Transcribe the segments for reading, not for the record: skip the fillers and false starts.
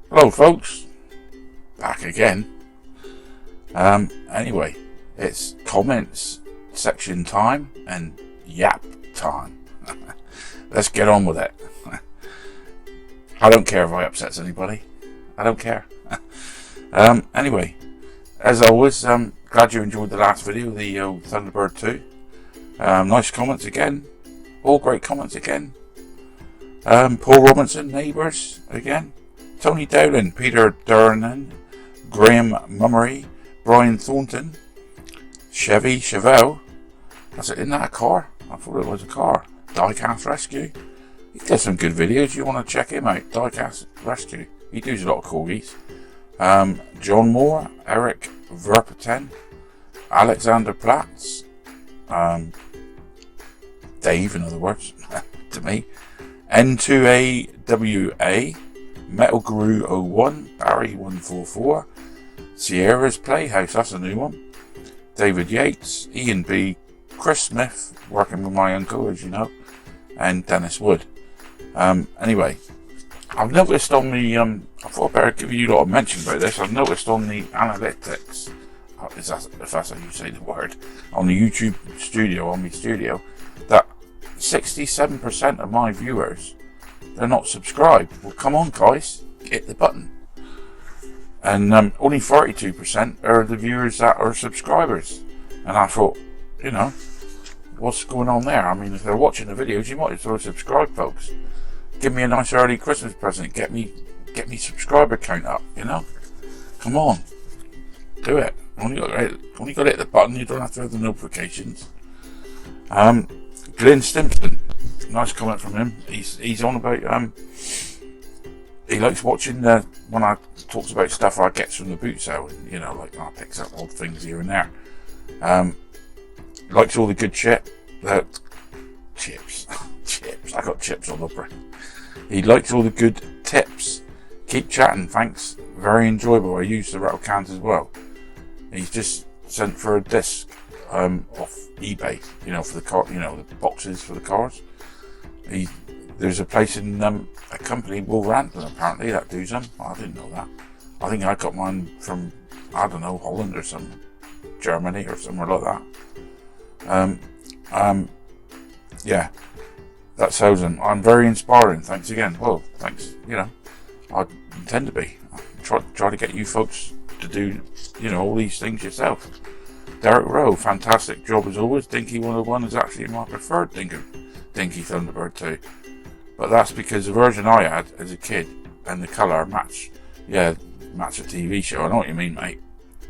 Hello folks, back again. Anyway, it's comments section time and yap time. Let's get on with it. I don't care if I upsets anybody. I don't care. Anyway, as always, glad you enjoyed the last video, the Thunderbird 2. Nice comments again. All great comments again. Paul Robinson, Neighbours again. Tony Dowling, Peter Durnan, Graham Mummery, Brian Thornton, Chevelle. Isn't that a car? I thought it was a car. Diecast Rescue. He does some good videos. You want to check him out. Diecast Rescue. He does a lot of corgis. John Moore, Eric Verpeten, Alexander Platz, Dave, in other words, to me. N2AWA, Metal Guru 01, Barry 144, Sierra's Playhouse, that's a new one. David Yates, Ian B, Chris Smith, working with my uncle, as you know, and Dennis Wood. Anyway, I've noticed on the, I thought I'd better give you a lot of mention about this. I've noticed on the analytics, if that's how you say the word, on the YouTube studio, on my studio, that 67% of my viewers, they're not subscribed. Well, come on guys, hit the button. And only 32% are the viewers that are subscribers. And I thought, you know, what's going on there? I mean, if they're watching the videos, you might as well subscribe, folks. Give me a nice early Christmas present. Get me subscriber count up, you know? Come on. Do it. Only got to hit the button, you don't have to have the notifications. Glenn Stimpson, nice comment from him. He's on about he likes watching when I talks about stuff I get from the boot sale, and, you know, like I picks up odd things here and there. Likes all the good chips. Chips. I got chips all over. He likes all the good tips. Keep chatting, thanks. Very enjoyable. I use the rattle cans as well. He's just sent for a disc off eBay, you know, for the car, you know, the boxes for the cars. There's a place in a company, Wolverhampton, apparently, that does them. I didn't know that. I think I got mine from, I don't know, Holland or some Germany or somewhere like that. Yeah, that sells them. I'm very inspiring. Thanks again. Well, thanks. You know, I intend to be. Try to get you folks to do, you know, all these things yourself. Derek Rowe, fantastic job as always. Dinky 101 is actually my preferred Dinky Thunderbird 2. But that's because the version I had as a kid and the colour match a TV show. I know what you mean, mate.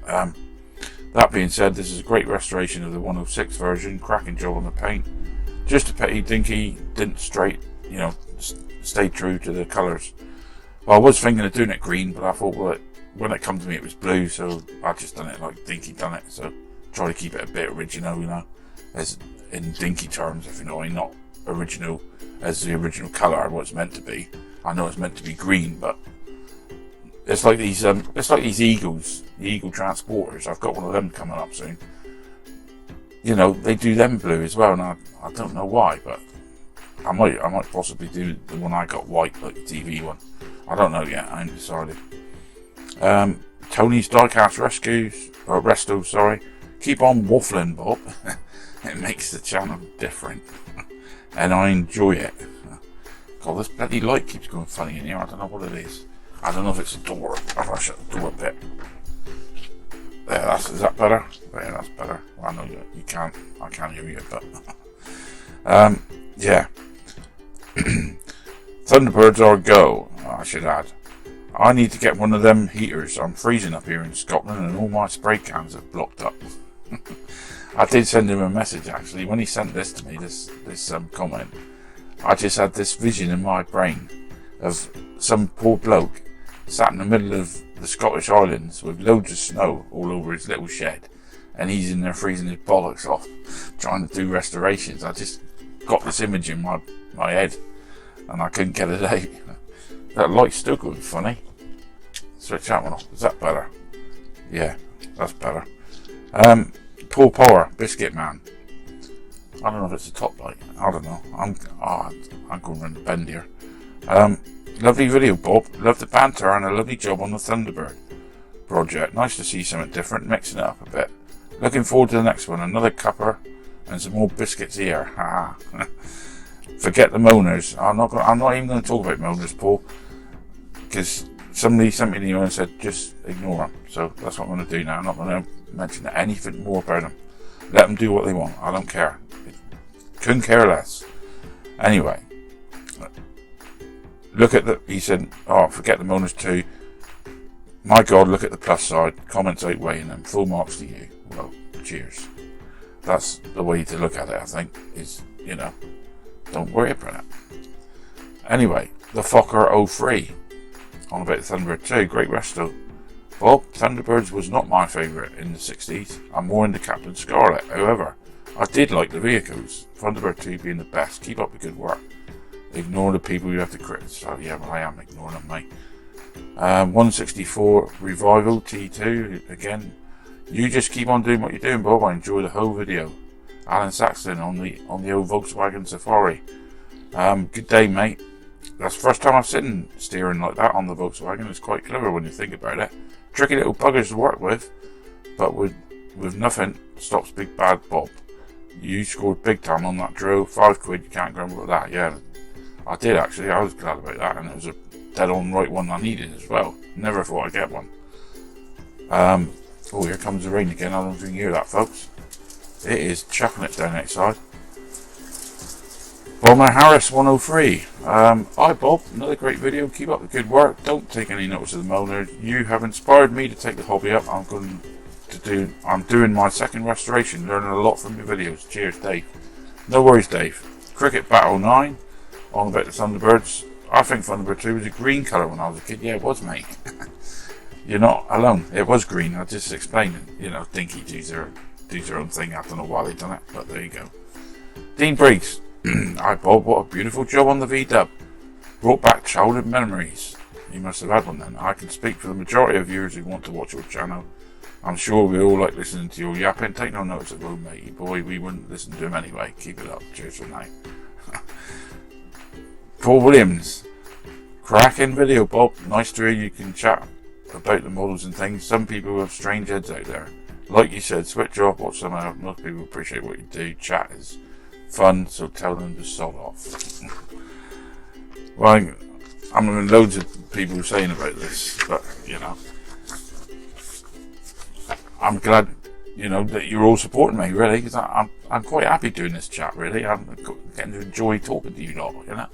That being said, this is a great restoration of the 106 version. Cracking job on the paint. Just a pity Dinky didn't stay true to the colours. Well, I was thinking of doing it green, but I thought, well, when it come to me it was blue, so I just done it like Dinky done it. So try to keep it a bit original, you know, as in Dinky terms, if you know what I mean, not original as the original colour what it's meant to be. I know it's meant to be green, but it's like these eagles, the eagle transporters. I've got one of them coming up soon. You know, they do them blue as well, and I don't know why, but I might possibly do the one I got white, like the TV one. I don't know yet. I ain't decided. Tony's Diecast Resto, sorry. Keep on waffling, Bob. It makes the channel different, and I enjoy it. God, this bloody light keeps going funny in here. I don't know what it is. I don't know if it's a door. If I shut the door a bit. There, is that better? There, that's better. Well, I know you can't. I can't hear you, but yeah. Thunderbirds are a go. I should add. I need to get one of them heaters. I'm freezing up here in Scotland, and all my spray cans are blocked up. I did send him a message actually when he sent this to me. This comment. I just had this vision in my brain of some poor bloke sat in the middle of the Scottish Islands with loads of snow all over his little shed, and he's in there freezing his bollocks off trying to do restorations. I just got this image in my head and I couldn't get it out. That light's still going funny. Switch that one off. Is that better? Yeah, that's better. Paul Power, Biscuit Man. I don't know if it's a top light. I don't know. I'm going around the bend here. Lovely video, Bob. Love the banter and a lovely job on the Thunderbird project. Nice to see something different, mixing it up a bit. Looking forward to the next one. Another cuppa and some more biscuits here. Ha. Forget the moaners. I'm not even going to talk about moaners, Paul, because somebody sent me an email and said just ignore them. So that's what I'm going to do now. I'm not going to mention anything more about them. Let them do what they want. I don't care. Couldn't care less. Anyway, look at he said, oh, forget the moaners too. My God, look at the plus side. Comments outweighing them. Full marks to you. Well, cheers. That's the way to look at it, I think, is, don't worry about it. Anyway, the Fokker 03. On about the Thunderbird 2. Great resto. Bob, Thunderbirds was not my favourite in the 60s. I'm more into Captain Scarlet. However, I did like the vehicles. Thunderbird 2 being the best. Keep up the good work. Ignore the people who have to criticise. Oh, yeah, well, I am ignoring them, mate. 164 Revival T2. Again, you just keep on doing what you're doing, Bob. I enjoy the whole video. Alan Saxton on the old Volkswagen Safari. Good day, mate. That's the first time I've seen steering like that on the Volkswagen. It's quite clever when you think about it. Tricky little buggers to work with, but with nothing stops big bad Bob. You scored big time on that drill. £5, you can't grumble at that. Yeah, I did actually. I was glad about that, and it was a dead on right one I needed as well. Never thought I'd get one. Oh, here comes the rain again. I don't think you hear that, folks. It is chucking it down outside. Bomber Harris 103. Hi Bob, another great video. Keep up the good work. Don't take any notice of the moaner. You have inspired me to take the hobby up. I'm doing my second restoration. Learning a lot from your videos. Cheers, Dave. No worries, Dave. Cricket Battle 9. On about the Thunderbirds. I think Thunderbird 2 was a green colour when I was a kid. Yeah, it was, mate. You're not alone. It was green. I just explained it. Dinky does their own thing. I don't know why they've done it, but there you go. Dean Briggs. Hi Bob, what a beautiful job on the V-dub. Brought back childhood memories. You must have had one then. I can speak for the majority of viewers who want to watch your channel. I'm sure we all like listening to your yapping. Take no notice of old matey boy. We wouldn't listen to him anyway. Keep it up. Cheers for now. Paul Williams. Cracking video, Bob. Nice to hear you can chat about the models and things. Some people have strange heads out there. Like you said, switch off, watch some out. Most people appreciate what you do. Chat is fun, so tell them to sod off. Well, I'm having loads of people saying about this, but I'm glad that you're all supporting me, really, because I'm quite happy doing this chat. Really, I'm getting to enjoy talking to you lot,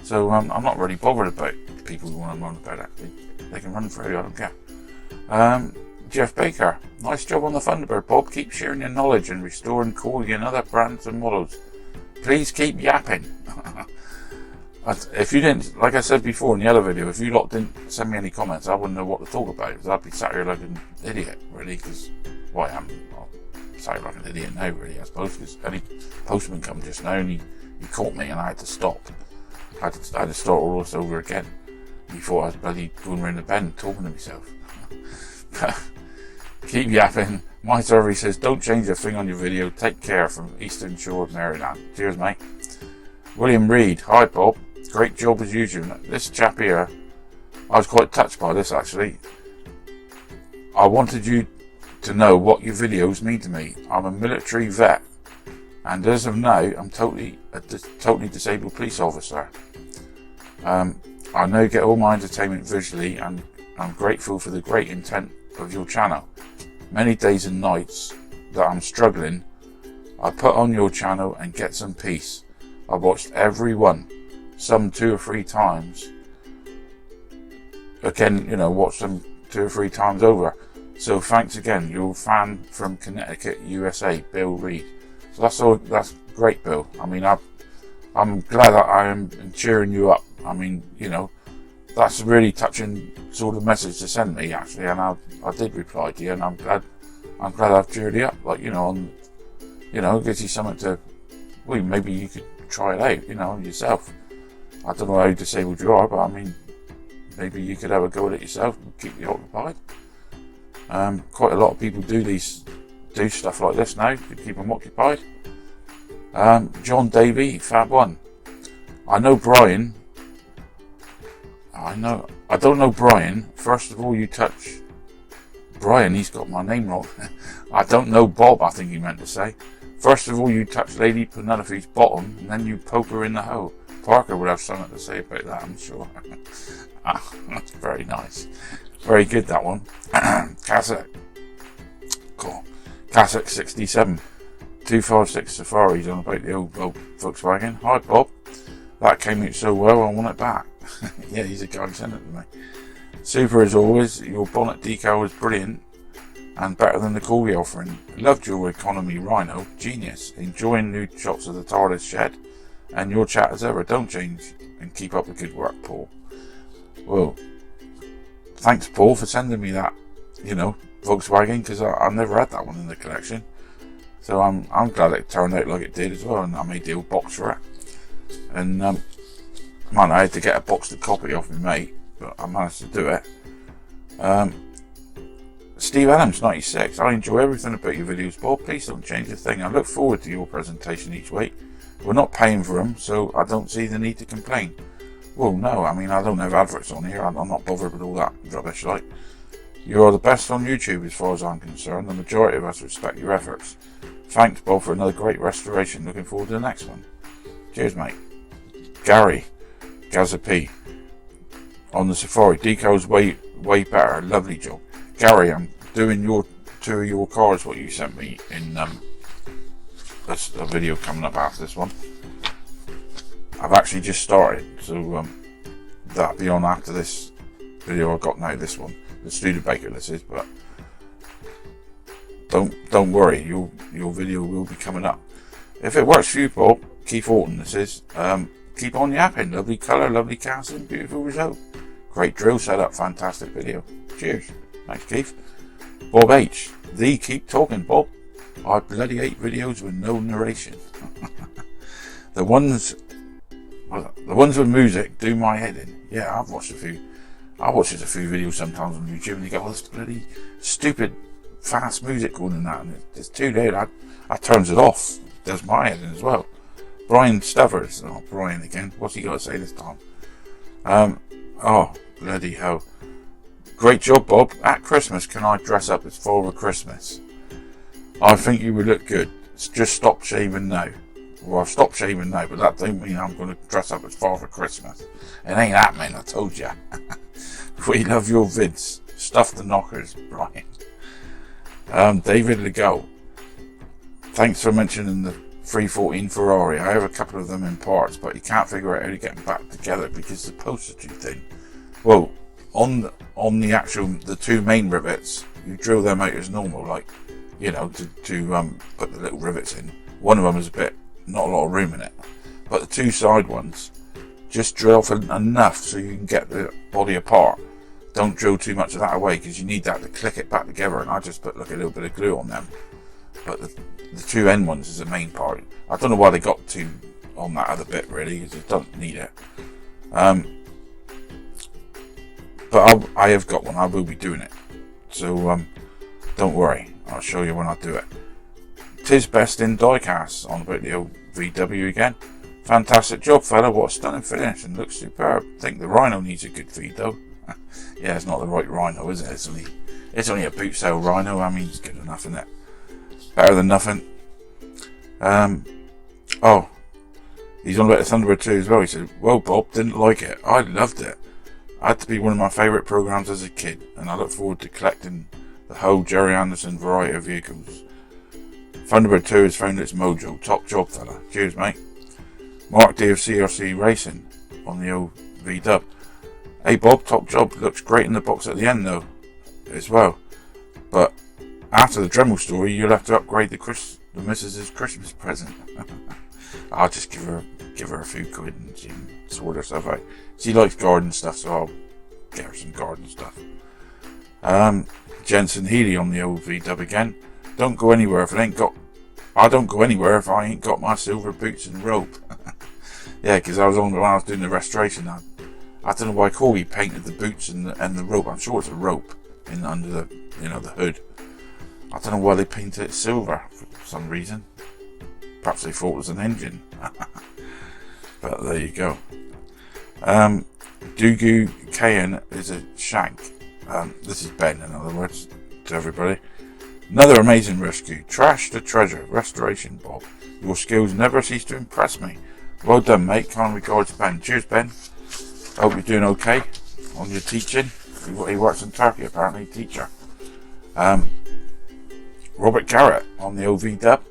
So I'm not really bothered about people who want to moan about it. They can run through. I don't care. Jeff Baker, nice job on the Thunderbird, Bob. Keep sharing your knowledge and restoring Corgi and other brands and models. Please keep yapping. If you didn't, like I said before in the other video, if you lot didn't send me any comments, I wouldn't know what to talk about, because I'd be sat here like an idiot, really, because, well, I'm sat here like an idiot now, really, I suppose, because any postman come just now and he caught me and I had to stop. I had to start all this over again. He thought I was bloody going around the bend talking to myself. Keep yapping. My survey says, don't change a thing on your video. Take care, from Eastern Shore of Maryland. Cheers, mate. William Reed. Hi, Bob. Great job as usual. This chap here, I was quite touched by this, actually. I wanted you to know what your videos mean to me. I'm a military vet, and as of now, I'm totally disabled police officer. I now get all my entertainment visually, and I'm grateful for the great intent of your channel. Many days and nights that I'm struggling, I put on your channel and get some peace. I've watched every one, some 2 or 3 times. Again, watch them 2 or 3 times over. So thanks again, your fan from Connecticut, USA, Bill Reed. So that's great, Bill. I mean, I'm glad that I am cheering you up. I mean, that's a really touching sort of message to send me, actually, and I did reply to you, and I'm glad I've cheered you up. Like, it gives you something to, well, maybe you could try it out, yourself. I don't know how disabled you are, but I mean, maybe you could have a go at it yourself and keep you occupied. Quite a lot of people do stuff like this now to keep them occupied. John Davey, Fab1. I know Brian I know. I don't know Brian. First of all, you touch Brian. He's got my name wrong. I don't know Bob. I think he meant to say. First of all, you touch Lady Penelope's bottom, and then you poke her in the hole. Parker would have something to say about that, I'm sure. That's very nice. Very good, that one. Cassock. Cool. Cassock 67. 256 Safaris on about the old Volkswagen. Hi, Bob. That came out so well, I want it back. Yeah, he's a guy who sent it to me. Super as always. Your bonnet decal was brilliant and better than the Corgi offering. Loved your economy Rhino. Genius. Enjoying new shots of the TARDIS shed. And your chat as ever. Don't change and keep up the good work, Paul. Well, thanks, Paul, for sending me that, Volkswagen, because I've never had that one in the collection. So I'm glad it turned out like it did as well, and I made the old box for it. And man, I had to get a boxed copy off my mate, but I managed to do it. Steve Adams 96. I enjoy everything about your videos, Bob. Please don't change a thing. I look forward to your presentation each week. We're not paying for them, so I don't see the need to complain. Well, no, I mean, I don't have adverts on here. I'm not bothered with all that rubbish. Like, you are the best on YouTube as far as I'm concerned. The majority of us respect your efforts. Thanks, Bob, for another great restoration. Looking forward to the next one. Cheers, mate. Gary Gazapi on the Safari. Decals way better. Lovely job. Gary, I'm doing two of your cars, what you sent me in that's a video coming up after this one. I've actually just started, so that'll be on after this video I got now. This one, the Studebaker, this is. But don't worry, your video will be coming up. If it works for you, Bob, Keith Orton, this is. Keep on yapping. Lovely colour, lovely casting, beautiful result. Great drill setup, fantastic video. Cheers. Thanks, Keith. Bob H. Keep talking, Bob. I bloody hate videos with no narration. The ones with music do my head in. Yeah, I've watched a few videos sometimes on YouTube, and you go, "Oh, this bloody stupid fast music going in that," and it's too loud. I turns it off. Does my head in as well. Brian Stubbers. Oh, Brian again. What's he got to say this time? Oh, bloody hell. Great job, Bob. At Christmas, can I dress up as Father Christmas? I think you would look good. Just stop shaving now. Well, I've stopped shaving now, but that don't mean I'm going to dress up as Father Christmas. It ain't happening, I told ya. We love your vids. Stuff the knockers, Brian. David Legault. Thanks for mentioning the 314 Ferrari. I have a couple of them in parts, but you can't figure out how to get them back together because the posts are too thin. Well, on the two main rivets, you drill them out as normal, like, to put the little rivets in. One of them is not a lot of room in it, but the two side ones, just drill for enough so you can get the body apart. Don't drill too much of that away, because you need that to click it back together, and I just put like a little bit of glue on them. But the two end ones is the main part. I don't know why they got two on that other bit, really, because you don't need it. But I have got one. I will be doing it, so don't worry, I'll show you when I do it. Tis best in diecast on about the old VW again. Fantastic job, fella. What a stunning finish, and looks superb. Think the Rhino needs a good feed though. Yeah, it's not the right Rhino, is it? It's only a boot sale Rhino. I mean, it's good enough, isn't it? Better than nothing. Oh, he's on about the Thunderbird 2 as well. He said, "Well, Bob, didn't like it. I loved it. It had to be one of my favourite programmes as a kid, and I look forward to collecting the whole Jerry Anderson variety of vehicles. Thunderbird 2 has found its mojo. Top job, fella. Cheers, mate." Mark D of CRC Racing on the old V-Dub. Hey, Bob, top job. Looks great in the box at the end, though, as well. But after the Dremel story, you'll have to upgrade the missus's Christmas present. I'll just give her a few quid and she can sort herself out. She likes garden stuff, so I'll get her some garden stuff. Jensen Healy on the old V-Dub again. Don't go anywhere if I don't go anywhere if I ain't got my silver boots and rope. Yeah, because when I was doing the restoration, I don't know why Corgi painted the boots and the rope. I'm sure it's a rope under the hood. I don't know why they painted it silver for some reason. Perhaps they thought it was an engine. But there you go. Dugu Kayan is a shank. This is Ben, in other words, to everybody. Another amazing rescue. Trash to treasure. Restoration, Bob. Your skills never cease to impress me. Well done, mate. Kind regards, Ben. Cheers, Ben. Hope you're doing okay on your teaching. He works in Turkey, apparently, teacher. Robert Garrett on the OV dub.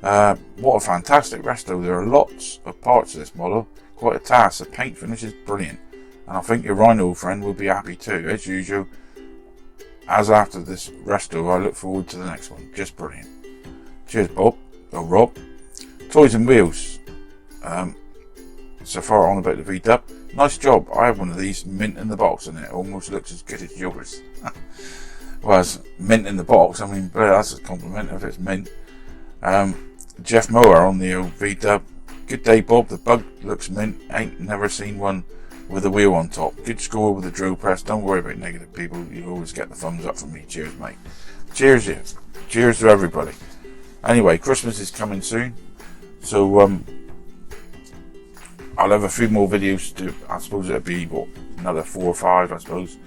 What a fantastic resto. There are lots of parts of this model. Quite a task. The paint finish is brilliant. And I think your Rhino friend will be happy too. As usual, as after this resto, I look forward to the next one. Just brilliant. Cheers, Bob. Or Rob. Toys and Wheels. So far on about the V-Dub. Nice job. I have one of these mint in the box and it almost looks as good as yours. Well, it's mint in the box. I mean, that's a compliment if it's mint. Jeff Mower on the old V-Dub. Good day, Bob. The bug looks mint. Ain't never seen one with a wheel on top. Good score with the drill press. Don't worry about negative people. You always get the thumbs up from me. Cheers, mate. Cheers, you. Cheers to everybody. Anyway, Christmas is coming soon. So, I'll have a few more videos to do. I suppose it'll be, what, another 4 or 5, I suppose.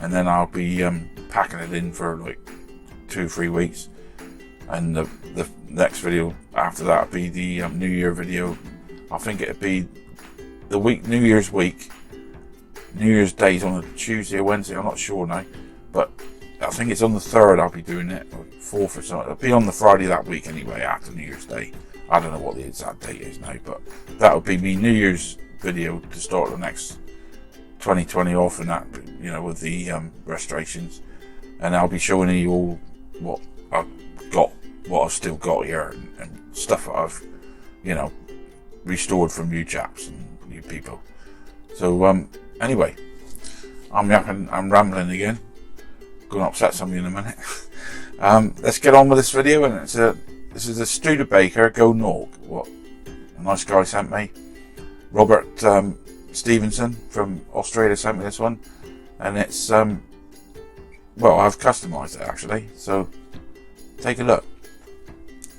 And then I'll be packing it in for like 2 or 3 weeks. And the next video after that will be the New Year video. I think it'll be the week, New Year's week. New Year's Day is on a Tuesday or Wednesday, I'm not sure now. But I think it's on the 3rd I'll be doing it, or 4th or something. It'll be on the Friday that week anyway, after New Year's Day. I don't know what the exact date is now, but that'll be me New Year's video to start the next 2020 off, and that, you know, with the restorations. And I'll be showing you all what I've got, what I've still got here, and stuff that I've, you know, restored from you chaps and you people. So anyway, I'm rambling again. Going to upset somebody in a minute. Let's get on with this video, and this is a Studebaker Go Norg. What a nice guy sent me. Robert Stevenson from Australia sent me this one, and it's well, I've customised it actually. So take a look.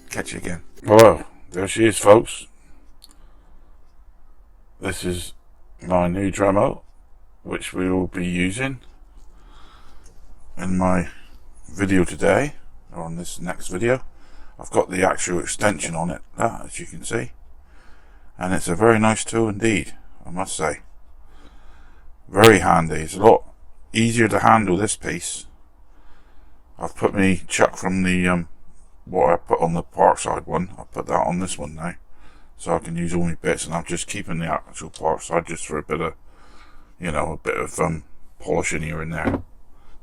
Catch you again. Well, there she is, folks. This is my new Dremel, which we will be using in my video today, or on this next video. I've got the actual extension on it, as you can see, and it's a very nice tool indeed, I must say. Very handy. It's a lot easier to handle, this piece. I've put me chuck from the what I put on the Parkside one, I put that on this one now, so I can use all my bits, and I'm just keeping the actual Parkside just for a bit of, you know, a bit of polishing here and there.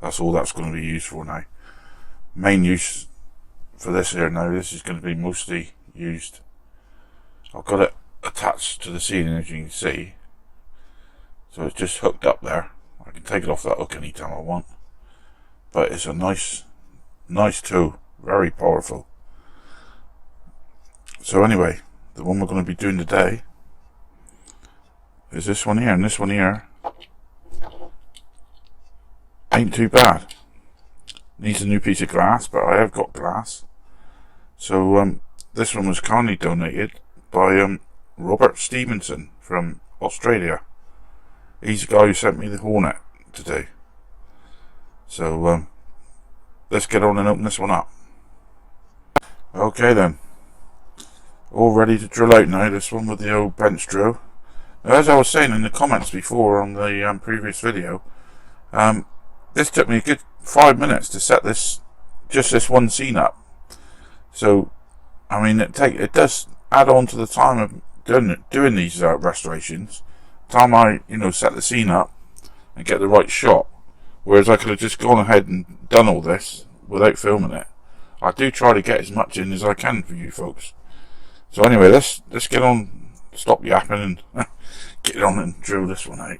That's all that's going to be used for now. Main use for this here now, this is going to be mostly used. I've got it attached to the ceiling, as you can see, so it's just hooked up there. I can take it off that hook anytime I want, but it's a nice tool, very powerful. So anyway, the one we're going to be doing today is this one here, and this one here ain't too bad. Needs a new piece of glass, but I have got glass. So this one was kindly donated by Robert Stevenson from Australia. He's the guy who sent me the Hornet to do. So let's get on and open this one up. Okay then, all ready to drill out now, this one with the old bench drill. Now, as I was saying in the comments before on the previous video, this took me a good 5 minutes to set this, just this one scene up. So, I mean, it does add on to the time of doing these restorations. Time I, you know, set the scene up and get the right shot. Whereas I could have just gone ahead and done all this without filming it. I do try to get as much in as I can for you folks. So anyway, let's get on, stop yapping and get on and drill this one out.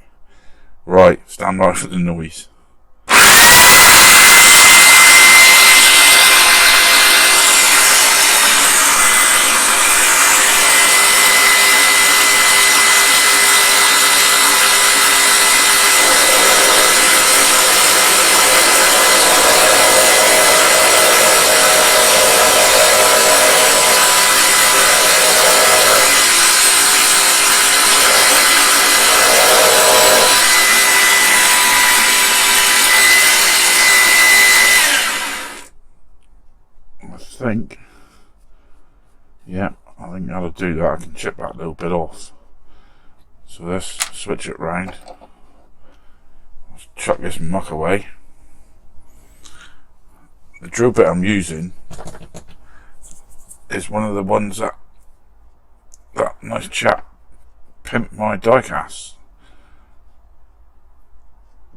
Right, stand by for the noise. think, yeah, I think how to do that. I can chip that little bit off. So let's switch it round. Let's chuck this muck away. The drill bit I'm using is one of the ones that nice chap pimped my die-cast.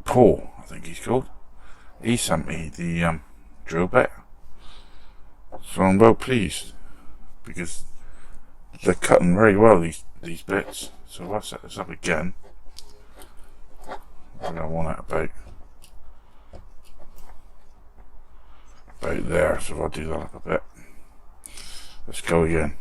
Paul, I think he's called. He sent me the drill bit, so I'm well pleased because they're cutting very well, these bits. So I'll set this up again. I think I want it about there, so I'll do that up a bit. Let's go again.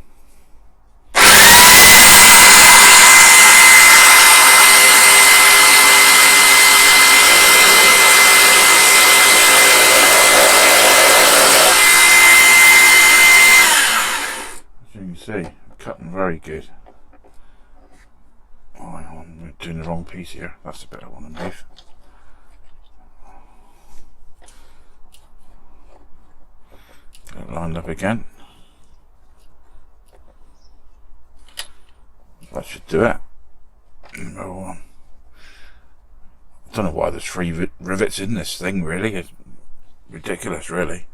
As you can see, cutting very good. Oh, hang on, we're doing the wrong piece here. That's the bit I want to move. Get it lined up again. That should do it. Go on. I don't know why there's 3 rivets in this thing, really. It's ridiculous, really.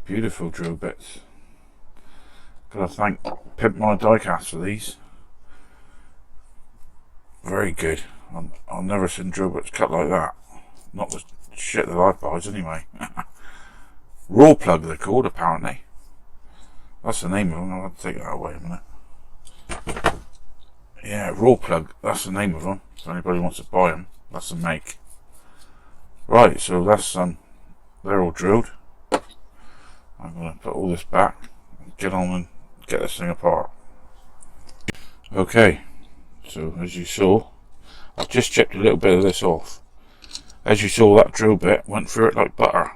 Beautiful drill bits. Gotta thank Pimp My Diecast for these. Very good. I've never seen drill bits cut like that. Not the shit that I buys anyway. Raw plug they're called, apparently. That's the name of them. I'll have to take that away a minute. Yeah, raw plug. That's the name of them. If anybody wants to buy them, that's the make. Right, so that's they're all drilled. I'm going to put all this back and get on and get this thing apart. Okay, so as you saw, I've just chipped a little bit of this off. As you saw, that drill bit went through it like butter.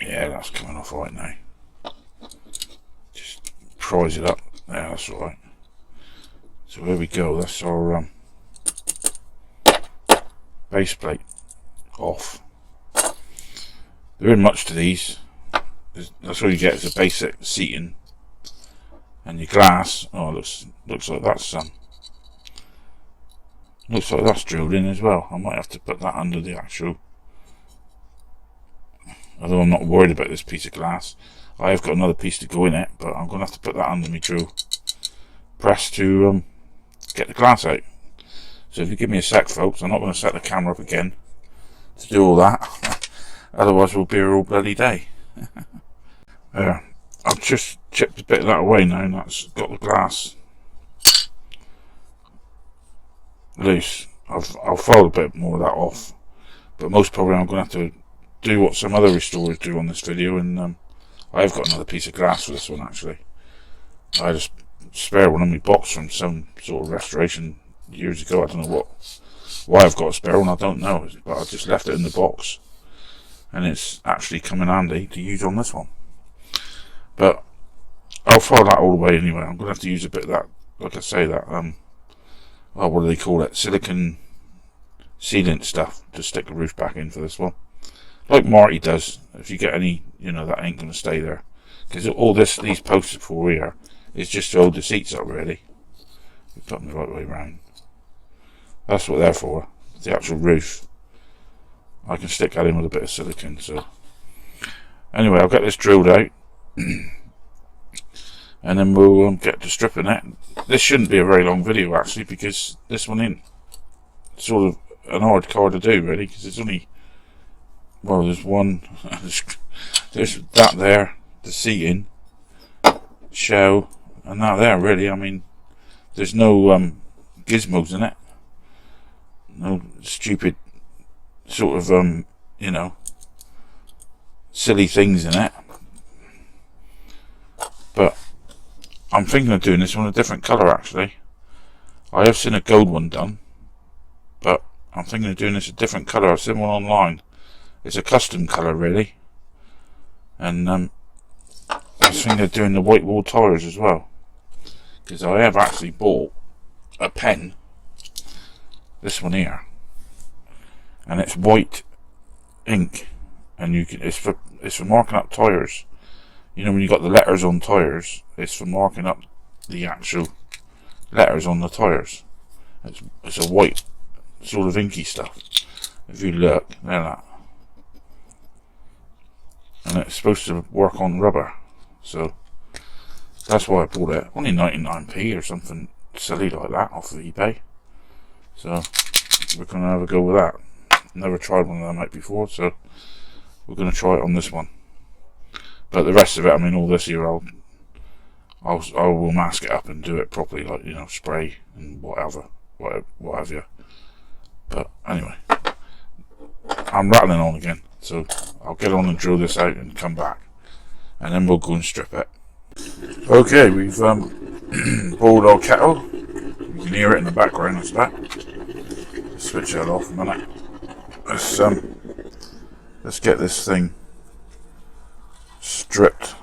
Yeah, that's coming off right now. Just prise it up. Yeah, that's right. So here we go. That's our base plate off. There isn't much to these. That's all you get is a basic seating and your glass. Oh, looks like that's looks like that's drilled in as well. I might have to put that under the actual. Although I'm not worried about this piece of glass, I have got another piece to go in it, but I'm going to have to put that under my drill press to get the glass out. So if you give me a sec, folks, I'm not going to set the camera up again to do all that. Otherwise we'll be here all bloody day. I've just chipped a bit of that away now, and that's got the glass loose. I'll fold a bit more of that off, but most probably I'm going to have to do what some other restorers do on this video, and I've got another piece of glass for this one actually. I had a spare one in my box from some sort of restoration years ago. I don't know why I've got a spare one, I don't know, but I just left it in the box, and it's actually come in handy to use on this one. But I'll file that all the way anyway. I'm going to have to use a bit of that, like I say, that well, what do they call it, silicon sealant stuff to stick the roof back in for this one, like Marty does. If you get any, that ain't going to stay there, because all these posts for here is just to hold the seats up, really. You put them the right way around. That's what they're for. The actual roof, I can stick that in with a bit of silicone. So anyway, I'll get this drilled out and then we'll get to stripping it. This shouldn't be a very long video actually, because this one ain't sort of an hard car to do really, because it's only, well, there's one there's that there, the seating, shell, and that there really. I mean, there's no gizmos in it, no stupid sort of silly things in it. But I'm thinking of doing this one a different colour actually. I have seen a gold one done, but I'm thinking of doing this a different colour. I've seen one online. It's a custom colour really, and I was thinking of doing the white wall tyres as well, because I have actually bought a pen, this one here, and it's white ink, and you can it's for marking up tyres. You know, when you got the letters on tyres, it's for marking up the actual letters on the tyres. It's a white sort of inky stuff. If you look, there that, and it's supposed to work on rubber, so that's why I bought it. Only 99p or something silly like that off of eBay. So we're gonna have a go with that. Never tried one of them out before, so we're gonna try it on this one. But the rest of it, I mean, all this here, I will mask it up and do it properly, like, you know, spray and whatever have you. But anyway, I'm rattling on again, so I'll get on and drill this out and come back, and then we'll go and strip it. Okay, we've boiled our kettle. You can hear it in the background, that's that. Switch that off a minute. Let's get this thing stripped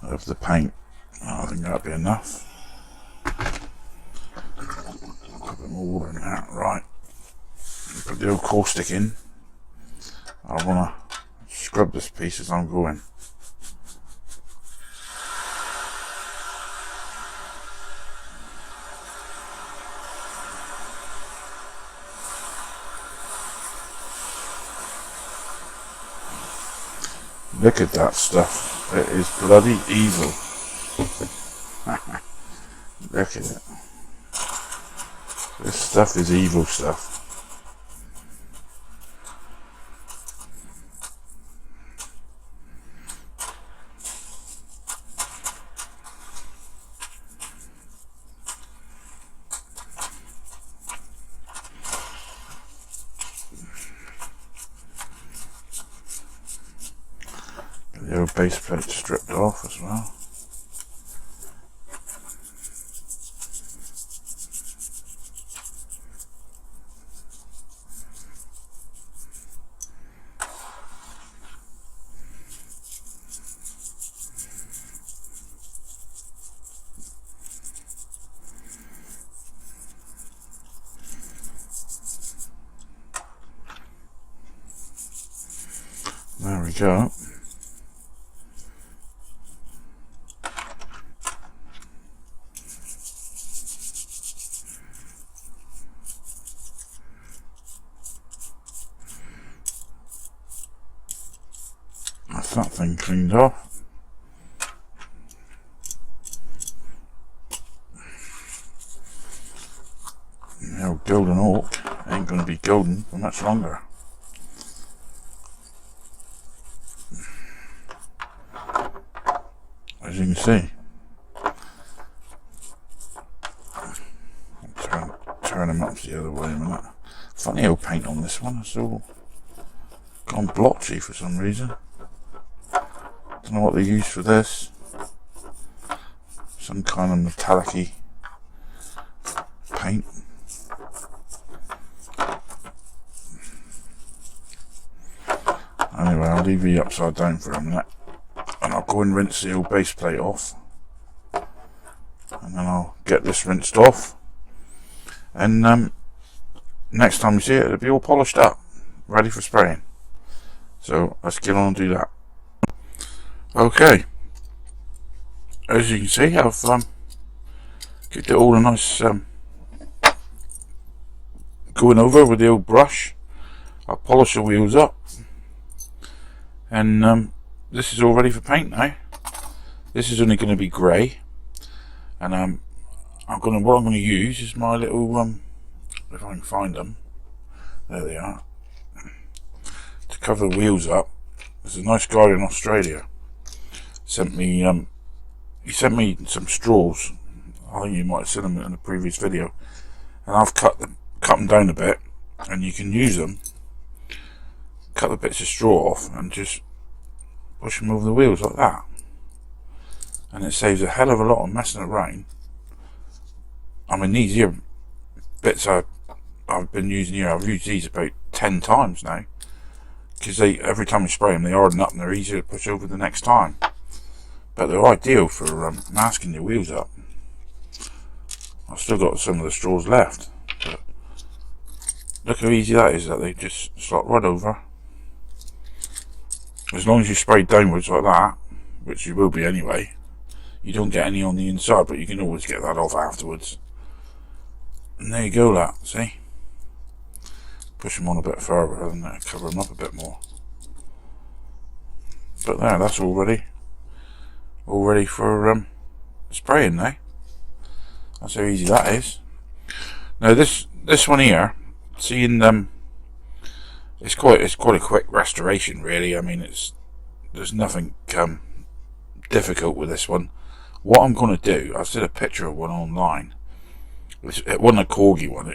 of the paint. I think that'll be enough. Put a bit more water in that, right. Put the old caustic in. I want to scrub this piece as I'm going. Look at that stuff. It is bloody evil. Look at it. This stuff is evil stuff. The old base plate stripped off as well. There we go. That's that thing cleaned off. The old golden hawk ain't going to be golden for much longer. As you can see. I'll turn them up the other way a minute. Funny old paint on this one, it's all gone blotchy for some reason. Don't know what they use for this. Some kind of metallic-y paint. Anyway, I'll leave you upside down for a minute, and I'll go and rinse the old base plate off, and then I'll get this rinsed off, and next time you see it, it'll be all polished up, ready for spraying. So let's get on and do that. Okay, as you can see, I've kicked it all a nice going over with the old brush. I'll polish the wheels up, and this is all ready for paint now. This is only going to be grey, and what I'm going to use is my little if I can find them, there they are, to cover the wheels up. There's a nice guy in Australia sent me he sent me some straws. I think you might have seen them in a previous video, and I've cut them down a bit, and you can use them, cut the bits of straw off and just push them over the wheels like that, and it saves a hell of a lot of messing around. I mean, these here bits I've been using here, I've used these about 10 times now, because every time you spray them they harden up and they're easier to push over the next time. but they're ideal for masking your wheels up. I've still got some of the straws left, but look how easy that is, that they just slot right over. As long as you spray downwards like that, which you will be anyway, you don't get any on the inside, but you can always get that off afterwards. And there you go, that, see? Push them on a bit further and cover them up a bit more. But there, that's all ready for spraying now. That's how easy that is. Now this one here, seeing it's quite a quick restoration, really. I mean, there's nothing difficult with this one. What I'm going to do, I've seen a picture of one online. It wasn't a Corgi one.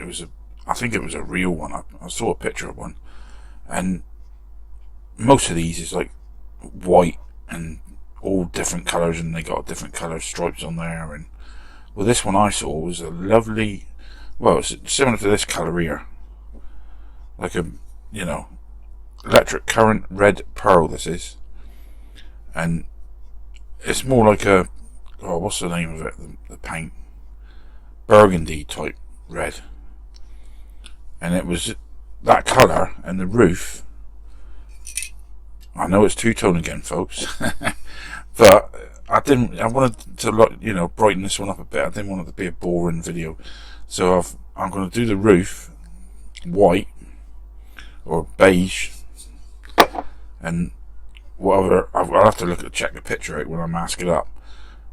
I think it was a real one. I saw a picture of one, and most of these is like white and all different colours, and they got different colour stripes on there. And well, this one I saw was a lovely, well, it's similar to this colour here, like a, you know, electric current red pearl. This is, and it's more like a, oh, what's the name of it? The paint, burgundy type red. And it was that colour, and the roof, I know it's two-tone again, folks, but I wanted to, you know, brighten this one up a bit. I didn't want it to be a boring video, so I'm going to do the roof white or beige, and whatever. I'll have to check the picture out when I mask it up.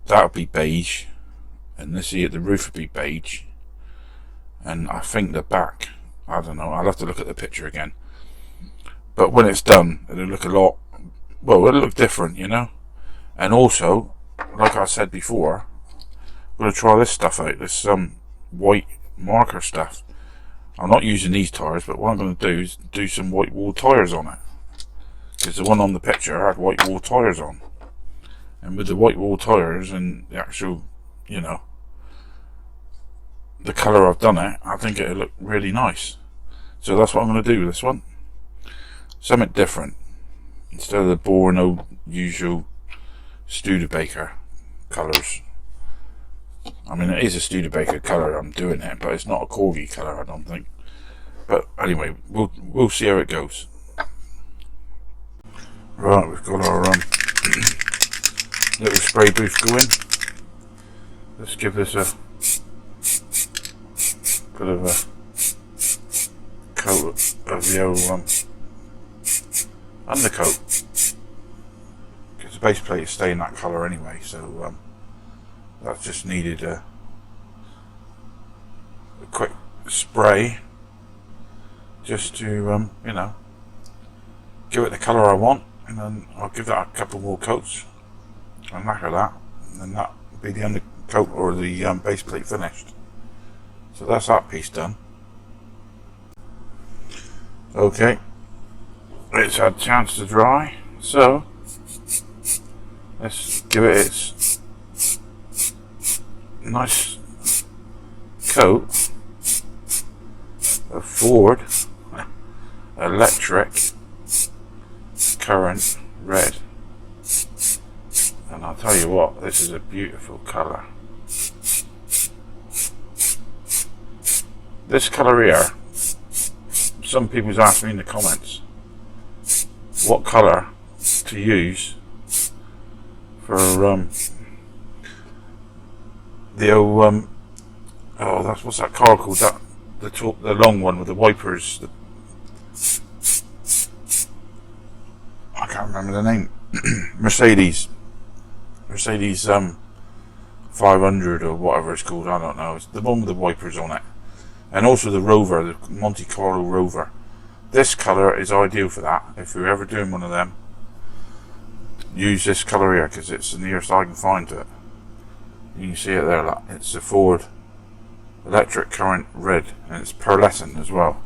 That would be beige, and this here, the roof would be beige, and I think the back, I don't know, I'll have to look at the picture again. But when it's done, it'll look a lot, well, it'll look different, you know. And also, like I said before, I'm going to try this stuff out, this white marker stuff. I'm not using these tyres, but what I'm going to do is do some white wall tyres on it. Because the one on the picture had white wall tyres on. And with the white wall tyres and the actual, you know, the colour I've done it, I think it'll look really nice. So that's what I'm going to do with this one. Something different. Instead of the boring old usual Studebaker colours. I mean, it is a Studebaker colour I'm doing it, but it's not a Corgi colour, I don't think. But anyway, we'll see how it goes. Right, we've got our little spray booth going. Let's give this a bit of a coat of the old undercoat, because the base plate is staying that colour anyway, so that just needed a quick spray just to you know, give it the colour I want, and then I'll give that a couple more coats and lacquer that, and then that will be the undercoat or the base plate finished. So that's that piece done. Okay, it's had a chance to dry, so let's give it its nice coat of Ford electric current red. And I'll tell you what, this is a beautiful colour. This colour here, some people's asked me in the comments what colour to use for the old oh, that's, what's that car called, that the long one with the wipers, I can't remember the name. Mercedes 500 or whatever it's called, I don't know. It's the one with the wipers on it. And also the Rover, the Monte Carlo Rover. This colour is ideal for that. If you're ever doing one of them, use this colour here, because it's the nearest I can find to it. You can see it there, look. It's a Ford electric current red, and it's pearlescent as well.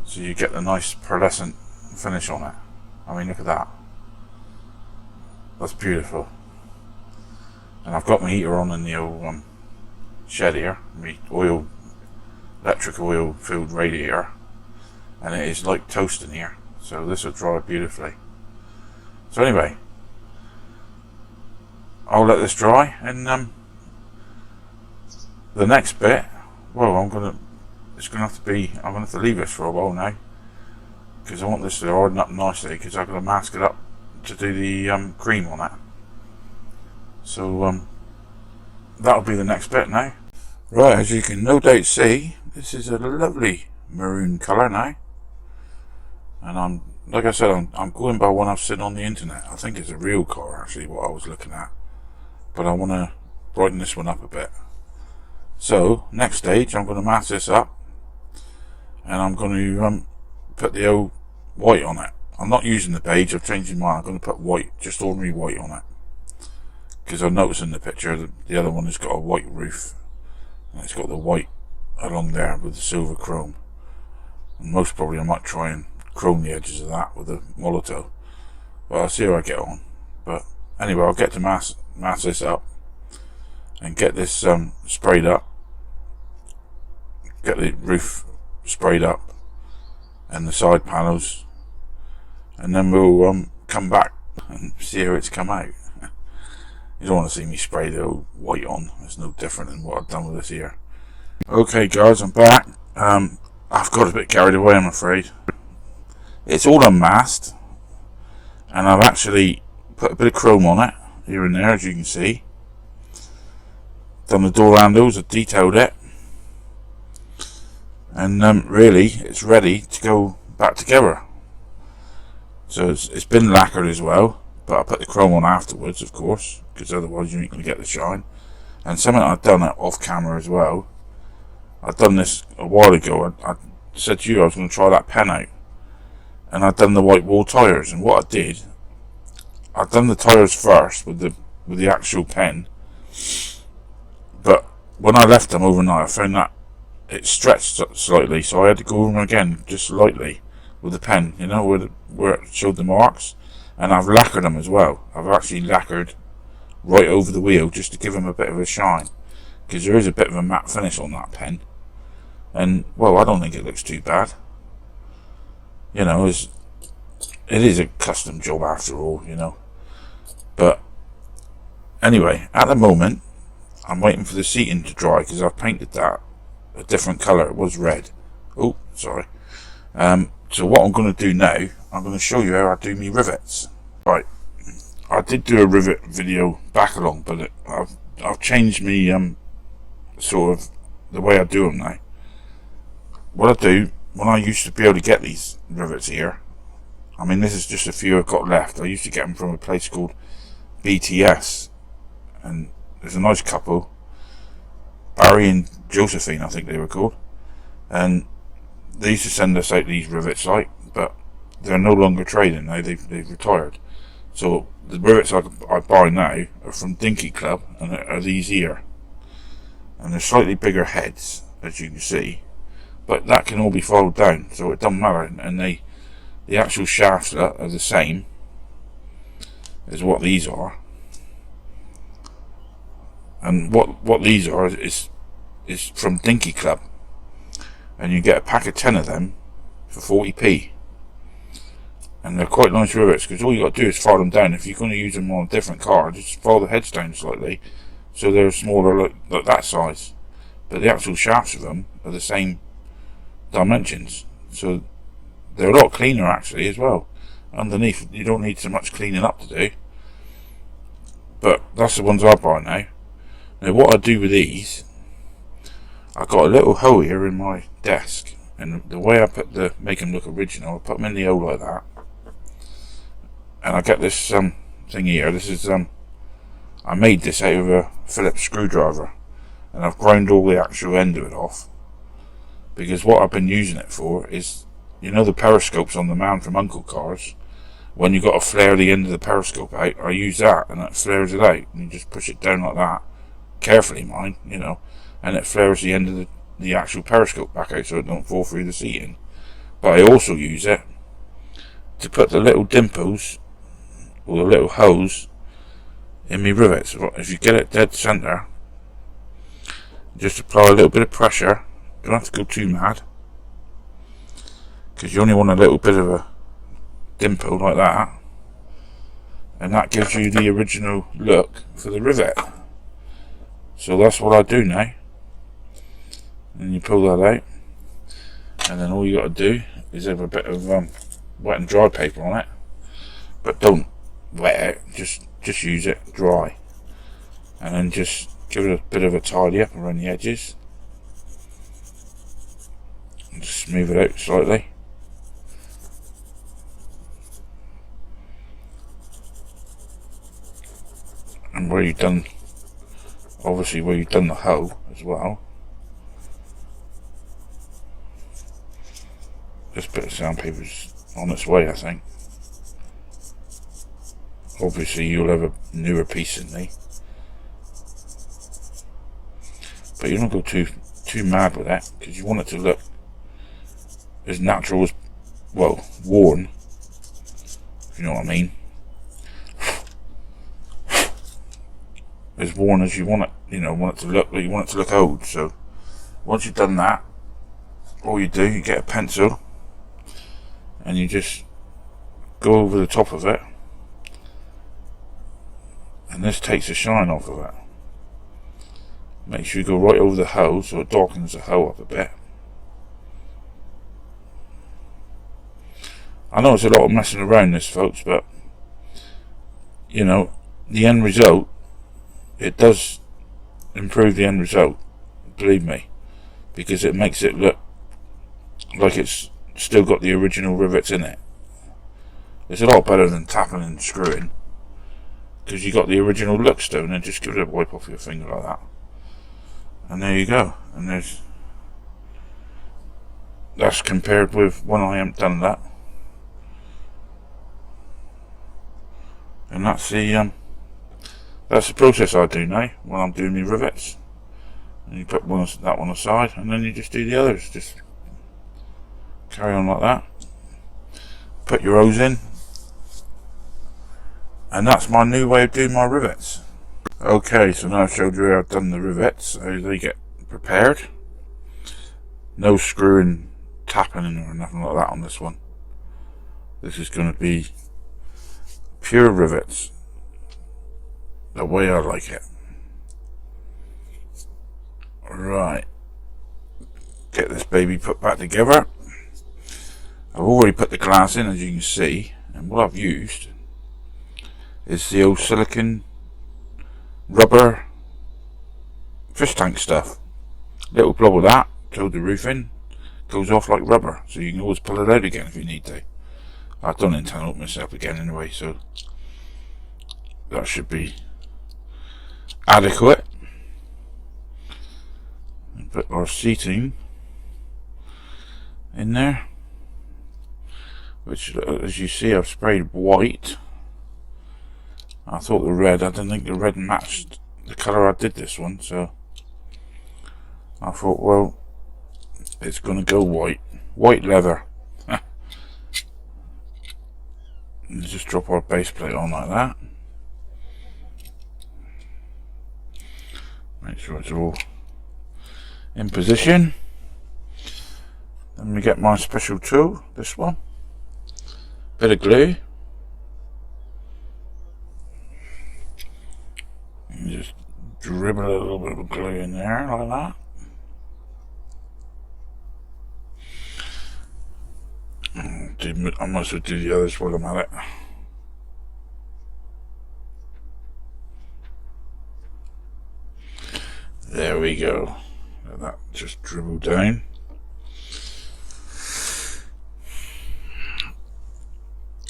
So you get the nice pearlescent finish on it. I mean, look at that. That's beautiful. And I've got my heater on in the old shed here, my electric oil filled radiator, and it is like toast in here, so this will dry beautifully. So anyway, I'll let this dry, and the next bit, well, I'm gonna have to leave this for a while now, because I want this to harden up nicely, because I'm gonna mask it up to do the cream on it. So that'll be the next bit now. Right, as you can no doubt see, this is a lovely maroon colour now, and like I said, I'm going by one I've seen on the internet. I think it's a real car actually, what I was looking at, but I want to brighten this one up a bit. So next stage, I'm going to mask this up, and I'm going to put the old white on it. I'm not using the beige, I've changed my mind. I'm going to put white, just ordinary white on it, because I've noticed in the picture that the other one has got a white roof, and it's got the white along there with the silver chrome. And most probably I might try and chrome the edges of that with a Molotow, but I'll see how I get on. But anyway, I'll get to mask this up and get this sprayed up, get the roof sprayed up and the side panels, and then we'll come back and see how it's come out. You don't want to see me spray the old white on. It's no different than what I've done with this here. Okay guys, I'm back. I've got a bit carried away, I'm afraid. It's all unmasked, and I've actually put a bit of chrome on it here and there, as you can see. Done the door handles, I've detailed it, and really it's ready to go back together. So it's been lacquered as well, but I put the chrome on afterwards, of course, because otherwise you ain't going to get the shine. And something I've done off camera as well, I've done this a while ago. I said to you I was going to try that pen out, and I've done the white wall tyres. And what I did, I've done the tyres first with the actual pen, but when I left them overnight, I found that it stretched slightly, so I had to go over them again just lightly with the pen, you know, where it showed the marks. And I've lacquered them as well. I've actually lacquered right over the wheel just to give them a bit of a shine, because there is a bit of a matte finish on that pen, and well, I don't think it looks too bad. You know, it is a custom job after all, you know. But anyway, at the moment I'm waiting for the seating to dry, because I've painted that a different colour. It was red. Oh, sorry. So what I'm going to do now, I'm going to show you how I do me rivets. Right, I did do a rivet video back along, but I've changed me sort of the way I do them now. What I do, when I used to be able to get these rivets here, I mean, this is just a few I've got left. I used to get them from a place called BTS, and there's a nice couple, Barry and Josephine I think they were called, and they used to send us out these rivets, like, but they're no longer trading now. They've retired. So the rivets I buy now are from Dinky Club, and are these here, and they're slightly bigger heads, as you can see, but that can all be folded down, so it doesn't matter. And the actual shafts are the same as what these are, and what these are is from Dinky Club, and you get a pack of 10 of them for 40p, and they're quite nice rivets, because all you got to do is file them down. If you're going to use them on a different car, just file the heads down slightly so they're smaller, like that size, but the actual shafts of them are the same dimensions, so they're a lot cleaner actually as well. Underneath you don't need so much cleaning up to do, but that's the ones I buy now. Now what I do with these, I've got a little hole here in my desk, and the way I make them look original, I put them in the hole like that, and I get this thing here. This is I made this out of a Phillips screwdriver, and I've ground all the actual end of it off, because what I've been using it for is, you know, the periscopes on the Man from Uncle cars, when you got to flare the end of the periscope out, I use that, and it flares it out, and you just push it down like that, carefully mind, you know, and it flares the end of the actual periscope back out so it don't fall through the seating. But I also use it to put the little dimples or the little holes in my rivets. If you get it dead centre, just apply a little bit of pressure. Don't have to go too mad, because you only want a little bit of a dimple like that, and that gives you the original look for the rivet. So that's what I do now. And you pull that out, and then all you got to do is have a bit of wet and dry paper on it, but don't wet it, just use it dry, and then just give it a bit of a tidy up around the edges and just smooth it out slightly. And where you've done, obviously where you've done the hole as well, this bit of sandpaper's on its way, I think. Obviously you'll have a newer piece in there, but you don't go too mad with that, because you want it to look as natural as, well, worn, if you know what I mean, as worn as you want it, want it to look, like you want it to look old. So once you've done that, all you do, you get a pencil and you just go over the top of it, and this takes the shine off of it. Make sure you go right over the hole so it darkens the hole up a bit. I know it's a lot of messing around this, folks, but the end result, it does improve the end result, believe me, because it makes it look like it's still got the original rivets in it. It's a lot better than tapping and screwing, because you got the original look still, and then just give it a wipe off your finger like that, and there you go. And that's compared with when I haven't done that, and that's the process I do now when I'm doing my rivets. And you put that one aside, and then you just do the others. Just carry on like that. Put your hose in, and that's my new way of doing my rivets. Okay, so now I've showed you how I've done the rivets, how they get prepared. No screwing, tapping or nothing like that on this one. This is going to be pure rivets, the way I like it. Right, get this baby put back together. I've already put the glass in, as you can see, and what I've used is the old silicone rubber fish tank stuff. Little blob of that, told the roofing, goes off like rubber, so you can always pull it out again if you need to. I don't intend to open myself again anyway, so that should be adequate. And put our seating in there, which, as you see, I've sprayed white. I thought the red, I didn't think the red matched the colour I did this one, so I thought, well, it's going to go white leather. And just drop our base plate on like that. Make sure it's all in position. Then we get my special tool, this one. Bit of glue. And just dribble a little bit of glue in there like that. I might as well do the others while I'm at it. There we go. Let that just dribble down.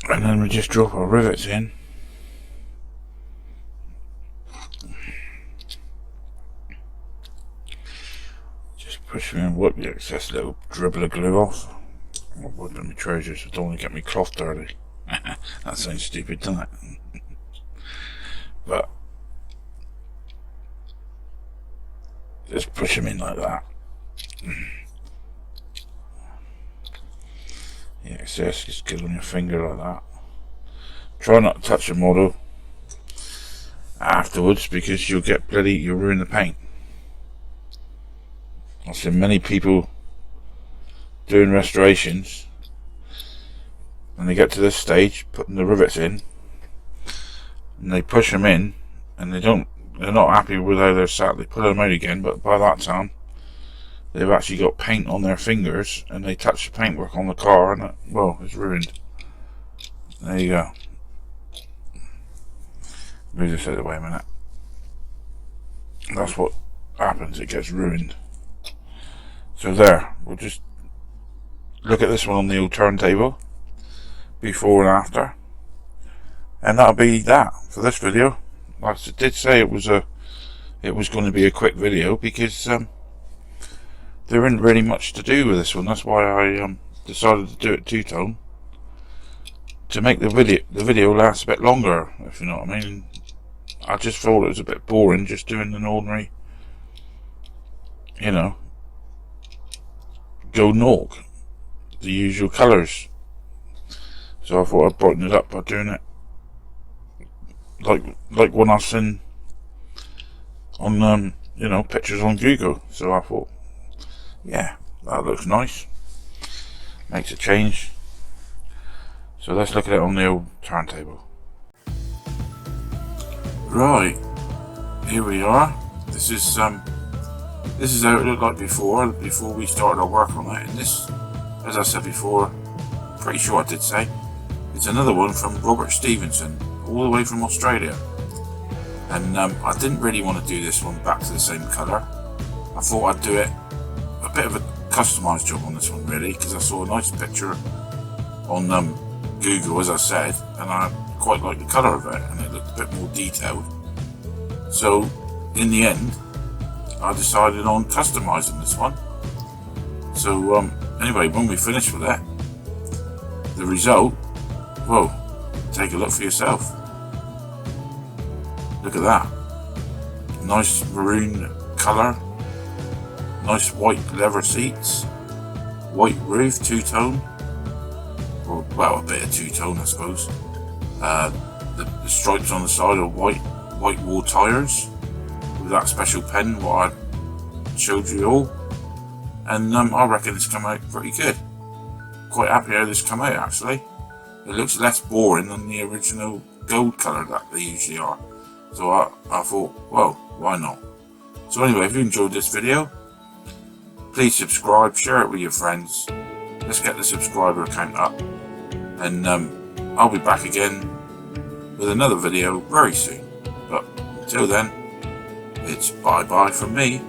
And then we just drop our rivets in. Just push me and wipe the excess little dribble of glue off. I'm wiping my trousers, so I don't want to get my cloth dirty. That sounds stupid, doesn't it? But just push them in like that. The excess just get on your finger like that. Try not to touch the model afterwards, because you'll ruin the paint. I've seen many people doing restorations, and they get to this stage, putting the rivets in, and they push them in, and they're not happy with how they're sat. They put them out again, but by that time they've actually got paint on their fingers, and they touch the paintwork on the car, and it's ruined. There you go. Move this out of the way a minute. That's what happens, it gets ruined. So there, we'll just look at this one on the old turntable, before and after, and that'll be that for this video. Like I did say, it was going to be a quick video, because there isn't really much to do with this one. That's why I decided to do it two-tone, to make the video last a bit longer, if you know what I mean. I just thought it was a bit boring just doing an ordinary, go Nog, the usual colours. So I thought I'd brighten it up by doing it like when I've seen on pictures on Google. So I thought, yeah, that looks nice, makes a change. So let's look at it on the old turntable. Right, here we are. This is how it looked like before we started our work on it. And this, as I said before, pretty sure I did say, it's another one from Robert Stevenson, all the way from Australia. And I didn't really want to do this one back to the same colour. I thought I'd do it a bit of a customised job on this one, really, because I saw a nice picture on Google, as I said, and I quite like the colour of it, and it looked a bit more detailed. So in the end, I decided on customising this one. So anyway, when we finish with it, the result, whoa, take a look for yourself. Look at that, nice maroon colour, nice white leather seats, white roof, two-tone, or well, a bit of two-tone I suppose. The stripes on the side are white wall tyres with that special pen what I showed you all, and I reckon it's come out pretty good. Quite happy how this come out actually. It looks less boring than the original gold colour that they usually are. So I thought, well, why not? So anyway, if you enjoyed this video, please subscribe, share it with your friends. Let's get the subscriber count up, and I'll be back again with another video very soon. But until then, it's bye bye from me.